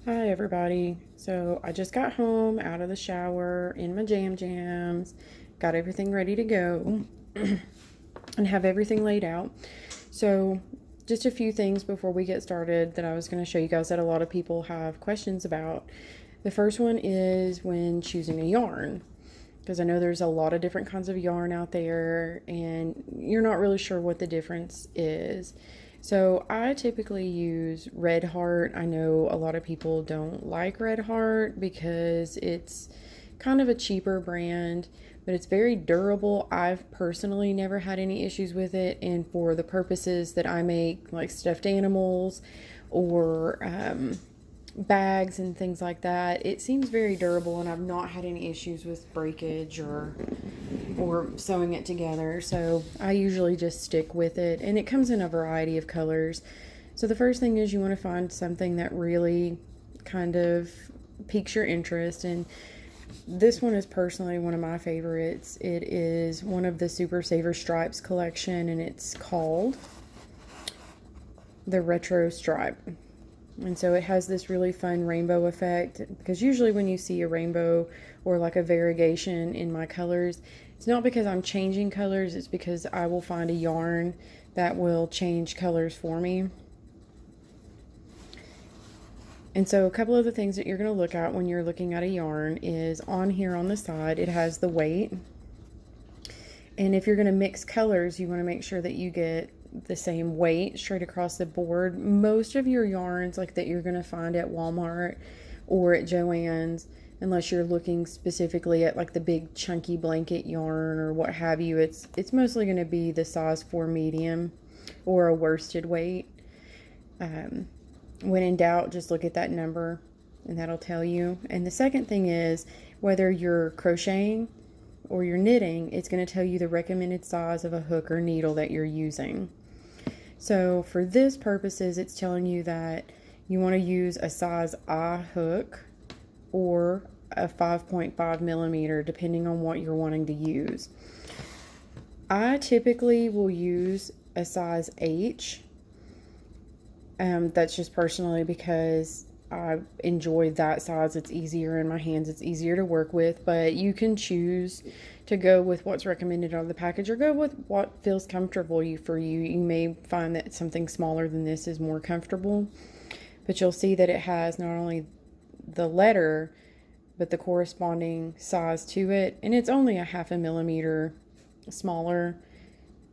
Hi everybody. So I just got home out of the shower in my jams, got everything ready to go and have everything laid out. So just a few things before we get started that I was going to show you guys that a lot of people have questions about. The first one is when choosing a yarn, because I know there's a lot of different kinds of yarn out there and you're not really sure what the difference is. So I typically use Red Heart. I know a lot of people don't like Red Heart because it's kind of a cheaper brand, but it's very durable. I've personally never had any issues with it, and for the purposes that I make, like stuffed animals or bags and things like that, it seems very durable, and I've not had any issues with breakage or sewing it together. So I usually just stick with it, and it comes in a variety of colors. So the first thing is you want to find something that really kind of piques your interest, and this one is personally one of my favorites. It is one of the Super Saver Stripes collection, and it's called the Retro Stripe. And so it has this really fun rainbow effect, because usually when you see a rainbow or like a variegation in my colors, it's not because I'm changing colors, it's because I will find a yarn that will change colors for me. And so a couple of the things that you're going to look at when you're looking at a yarn is on here on the side, it has the weight. And if you're going to mix colors, you want to make sure that you get the same weight straight across the board. Most of your yarns like that you're going to find at Walmart or at Joann's, unless you're looking specifically at like the big chunky blanket yarn or what have you, it's mostly going to be the size 4 medium or a worsted weight. When in doubt, just look at that number and that'll tell you. And the second thing is whether you're crocheting or you're knitting, it's going to tell you the recommended size of a hook or needle that you're using. So for this purposes, it's telling you that you want to use a size I hook or a 5.5 millimeter, depending on what you're wanting to use. I typically will use a size H. That's just personally because I enjoy that size. It's easier in my hands, it's easier to work with, but you can choose to go with what's recommended on the package or go with what feels comfortable for you. You may find that something smaller than this is more comfortable, but you'll see that it has not only the letter but the corresponding size to it, and it's only a 0.5 millimeter smaller.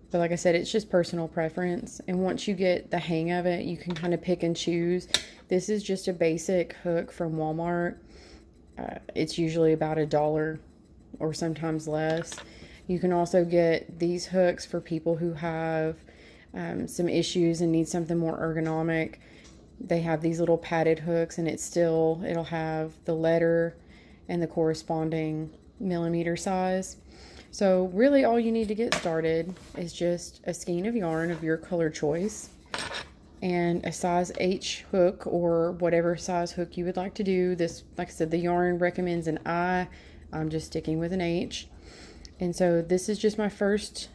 But like I said, it's just personal preference. And once you get the hang of it, you can kind of pick and choose. This is just a basic hook from Walmart. It's usually about $1 or sometimes less. You can also get these hooks for people who have some issues and need something more ergonomic. They have these little padded hooks, and it'll have the letter and the corresponding millimeter size. So really all you need to get started is just a skein of yarn of your color choice and a size H hook or whatever size hook you would like to do. This, like I said, the yarn recommends an I. I'm just sticking with an H. And so this is just my first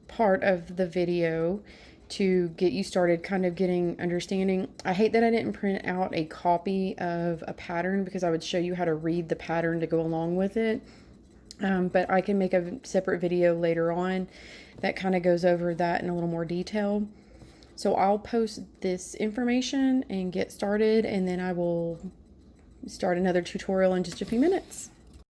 part of the video to get you started kind of getting understanding. I hate that I didn't print out a copy of a pattern because I would show you how to read the pattern to go along with it. But I can make a separate video later on that kind of goes over that in a little more detail. So I'll post this information and get started, and then I will start another tutorial in just a few minutes.